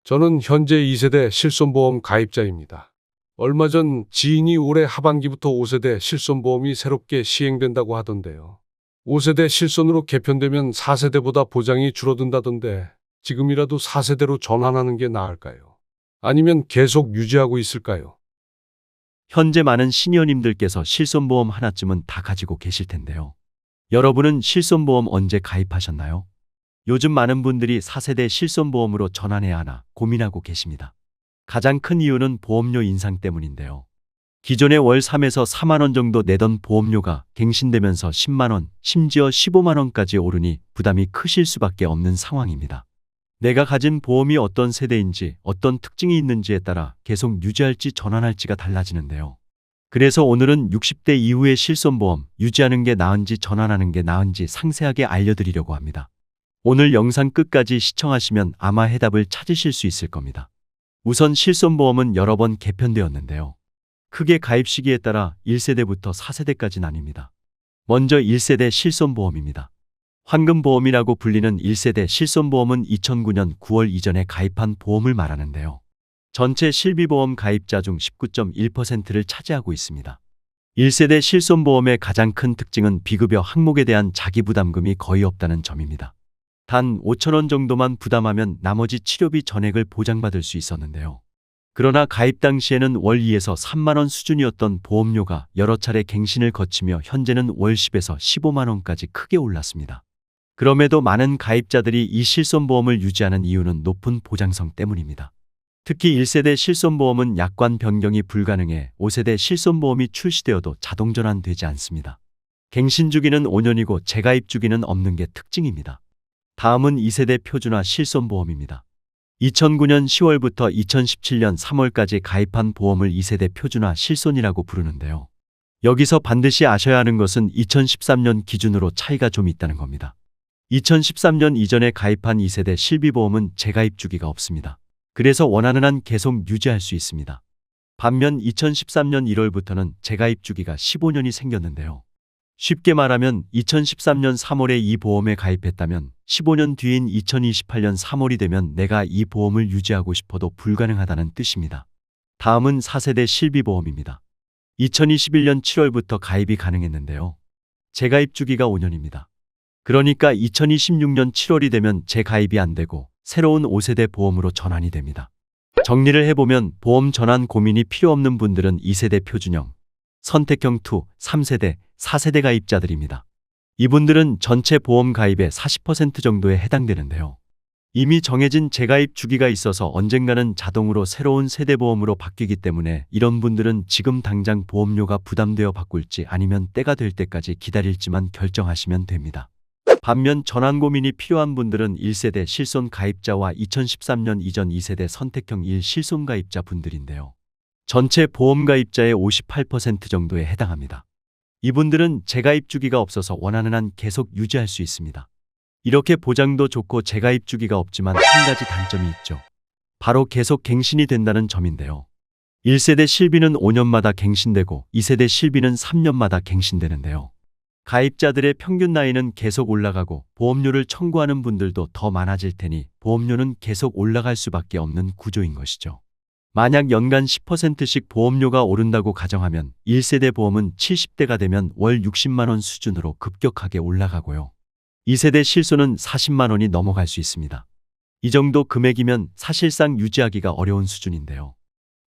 저는 현재 2세대 실손보험 가입자입니다. 얼마 전 지인이 올해 하반기부터 5세대 실손보험이 새롭게 시행된다고 하던데요. 5세대 실손으로 개편되면 4세대보다 보장이 줄어든다던데 지금이라도 4세대로 전환하는 게 나을까요? 아니면 계속 유지하고 있을까요? 현재 많은 시니어님들께서 실손보험 하나쯤은 다 가지고 계실 텐데요. 여러분은 실손보험 언제 가입하셨나요? 요즘 많은 분들이 4세대 실손보험으로 전환해야 하나 고민하고 계십니다. 가장 큰 이유는 보험료 인상 때문인데요. 기존에 월 3에서 4만 원 정도 내던 보험료가 갱신되면서 10만 원, 심지어 15만 원까지 오르니 부담이 크실 수밖에 없는 상황입니다. 내가 가진 보험이 어떤 세대인지, 어떤 특징이 있는지에 따라 계속 유지할지 전환할지가 달라지는데요. 그래서 오늘은 60대 이후의 실손보험 유지하는 게 나은지 전환하는 게 나은지 상세하게 알려드리려고 합니다. 오늘 영상 끝까지 시청하시면 아마 해답을 찾으실 수 있을 겁니다. 우선 실손보험은 여러 번 개편되었는데요. 크게 가입 시기에 따라 1세대부터 4세대까지 나뉩니다. 먼저 1세대 실손보험입니다. 황금보험이라고 불리는 1세대 실손보험은 2009년 9월 이전에 가입한 보험을 말하는데요. 전체 실비보험 가입자 중 19.1%를 차지하고 있습니다. 1세대 실손보험의 가장 큰 특징은 비급여 항목에 대한 자기부담금이 거의 없다는 점입니다. 단 5천 원 정도만 부담하면 나머지 치료비 전액을 보장받을 수 있었는데요. 그러나 가입 당시에는 월 2에서 3만 원 수준이었던 보험료가 여러 차례 갱신을 거치며 현재는 월 10에서 15만 원까지 크게 올랐습니다. 그럼에도 많은 가입자들이 이 실손보험을 유지하는 이유는 높은 보장성 때문입니다. 특히 1세대 실손보험은 약관 변경이 불가능해 5세대 실손보험이 출시되어도 자동 전환되지 않습니다. 갱신 주기는 5년이고 재가입 주기는 없는 게 특징입니다. 다음은 2세대 표준화 실손보험입니다. 2009년 10월부터 2017년 3월까지 가입한 보험을 2세대 표준화 실손이라고 부르는데요. 여기서 반드시 아셔야 하는 것은 2013년 기준으로 차이가 좀 있다는 겁니다. 2013년 이전에 가입한 2세대 실비보험은 재가입 주기가 없습니다. 그래서 원하는 한 계속 유지할 수 있습니다. 반면 2013년 1월부터는 재가입 주기가 15년이 생겼는데요. 쉽게 말하면 2013년 3월에 이 보험에 가입했다면 15년 뒤인 2028년 3월이 되면 내가 이 보험을 유지하고 싶어도 불가능하다는 뜻입니다. 다음은 4세대 실비보험입니다. 2021년 7월부터 가입이 가능했는데요. 재가입 주기가 5년입니다. 그러니까 2026년 7월이 되면 재가입이 안 되고 새로운 5세대 보험으로 전환이 됩니다. 정리를 해보면 보험 전환 고민이 필요 없는 분들은 2세대 표준형, 선택형 2, 3세대, 4세대 가입자들입니다. 이분들은 전체 보험 가입의 40% 정도에 해당되는데요. 이미 정해진 재가입 주기가 있어서 언젠가는 자동으로 새로운 세대보험으로 바뀌기 때문에 이런 분들은 지금 당장 보험료가 부담되어 바꿀지 아니면 때가 될 때까지 기다릴지만 결정하시면 됩니다. 반면 전환 고민이 필요한 분들은 1세대 실손 가입자와 2013년 이전 2세대 선택형 1 실손 가입자 분들인데요. 전체 보험 가입자의 58% 정도에 해당합니다. 이분들은 재가입 주기가 없어서 원하는 한 계속 유지할 수 있습니다. 이렇게 보장도 좋고 재가입 주기가 없지만 한 가지 단점이 있죠. 바로 계속 갱신이 된다는 점인데요. 1세대 실비는 5년마다 갱신되고 2세대 실비는 3년마다 갱신되는데요. 가입자들의 평균 나이는 계속 올라가고 보험료를 청구하는 분들도 더 많아질 테니 보험료는 계속 올라갈 수밖에 없는 구조인 것이죠. 만약 연간 10%씩 보험료가 오른다고 가정하면 1세대 보험은 70대가 되면 월 60만 원 수준으로 급격하게 올라가고요. 2세대 실손은 40만 원이 넘어갈 수 있습니다. 이 정도 금액이면 사실상 유지하기가 어려운 수준인데요.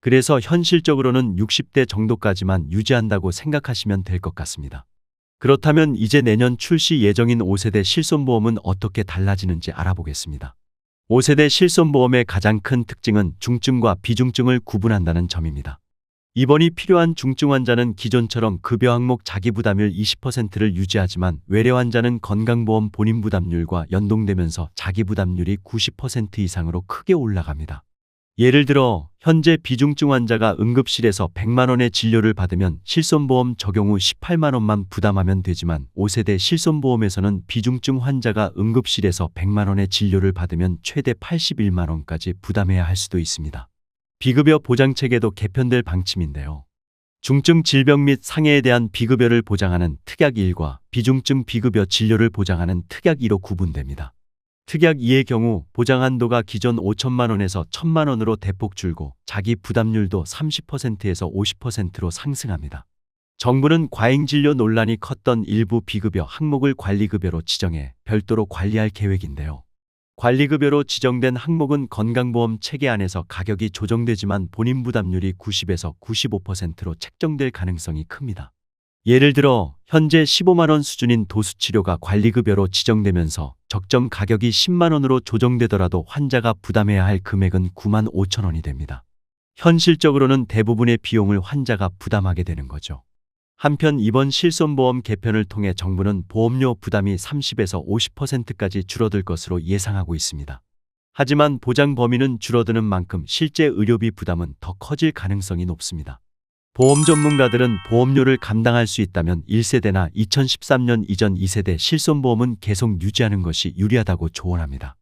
그래서 현실적으로는 60대 정도까지만 유지한다고 생각하시면 될 것 같습니다. 그렇다면 이제 내년 출시 예정인 5세대 실손보험은 어떻게 달라지는지 알아보겠습니다. 5세대 실손보험의 가장 큰 특징은 중증과 비중증을 구분한다는 점입니다. 입원이 필요한 중증 환자는 기존처럼 급여 항목 자기부담률 20%를 유지하지만 외래 환자는 건강보험 본인부담률과 연동되면서 자기부담률이 90% 이상으로 크게 올라갑니다. 예를 들어 현재 비중증 환자가 응급실에서 100만 원의 진료를 받으면 실손보험 적용 후 18만 원만 부담하면 되지만 5세대 실손보험에서는 비중증 환자가 응급실에서 100만 원의 진료를 받으면 최대 81만 원까지 부담해야 할 수도 있습니다. 비급여 보장체계도 개편될 방침인데요. 중증 질병 및 상해에 대한 비급여를 보장하는 특약 1과 비중증 비급여 진료를 보장하는 특약 2로 구분됩니다. 특약 2의 경우 보장 한도가 기존 5천만 원에서 1천만 원으로 대폭 줄고 자기 부담률도 30%에서 50%로 상승합니다. 정부는 과잉진료 논란이 컸던 일부 비급여 항목을 관리급여로 지정해 별도로 관리할 계획인데요. 관리급여로 지정된 항목은 건강보험 체계 안에서 가격이 조정되지만 본인 부담률이 90에서 95%로 책정될 가능성이 큽니다. 예를 들어 현재 15만 원 수준인 도수치료가 관리급여로 지정되면서 적정 가격이 10만 원으로 조정되더라도 환자가 부담해야 할 금액은 9만 5천 원이 됩니다. 현실적으로는 대부분의 비용을 환자가 부담하게 되는 거죠. 한편 이번 실손보험 개편을 통해 정부는 보험료 부담이 30에서 50%까지 줄어들 것으로 예상하고 있습니다. 하지만 보장 범위는 줄어드는 만큼 실제 의료비 부담은 더 커질 가능성이 높습니다. 보험 전문가들은 보험료를 감당할 수 있다면 1세대나 2013년 이전 2세대 실손보험은 계속 유지하는 것이 유리하다고 조언합니다.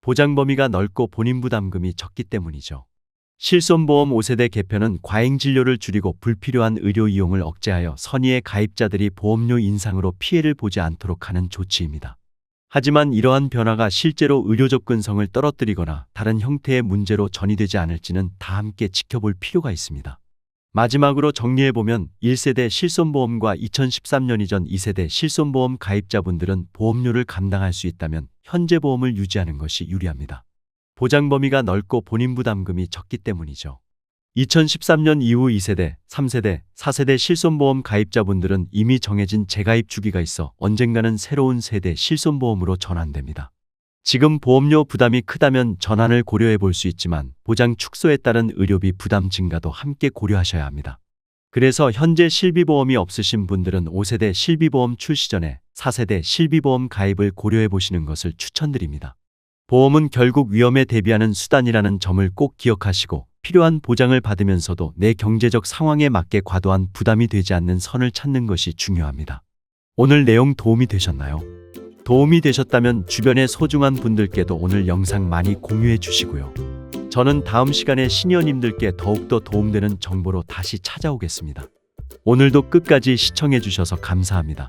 보장 범위가 넓고 본인 부담금이 적기 때문이죠. 실손보험 5세대 개편은 과잉 진료를 줄이고 불필요한 의료 이용을 억제하여 선의의 가입자들이 보험료 인상으로 피해를 보지 않도록 하는 조치입니다. 하지만 이러한 변화가 실제로 의료 접근성을 떨어뜨리거나 다른 형태의 문제로 전이되지 않을지는 다 함께 지켜볼 필요가 있습니다. 마지막으로 정리해보면 1세대 실손보험과 2013년 이전 2세대 실손보험 가입자분들은 보험료를 감당할 수 있다면 현재 보험을 유지하는 것이 유리합니다. 보장 범위가 넓고 본인 부담금이 적기 때문이죠. 2013년 이후 2세대, 3세대, 4세대 실손보험 가입자분들은 이미 정해진 재가입 주기가 있어 언젠가는 새로운 세대 실손보험으로 전환됩니다. 지금 보험료 부담이 크다면 전환을 고려해 볼 수 있지만 보장 축소에 따른 의료비 부담 증가도 함께 고려하셔야 합니다. 그래서 현재 실비보험이 없으신 분들은 5세대 실비보험 출시 전에 4세대 실비보험 가입을 고려해 보시는 것을 추천드립니다. 보험은 결국 위험에 대비하는 수단이라는 점을 꼭 기억하시고 필요한 보장을 받으면서도 내 경제적 상황에 맞게 과도한 부담이 되지 않는 선을 찾는 것이 중요합니다. 오늘 내용 도움이 되셨나요? 도움이 되셨다면 주변의 소중한 분들께도 오늘 영상 많이 공유해 주시고요. 저는 다음 시간에 시니어님들께 더욱더 도움되는 정보로 다시 찾아오겠습니다. 오늘도 끝까지 시청해 주셔서 감사합니다.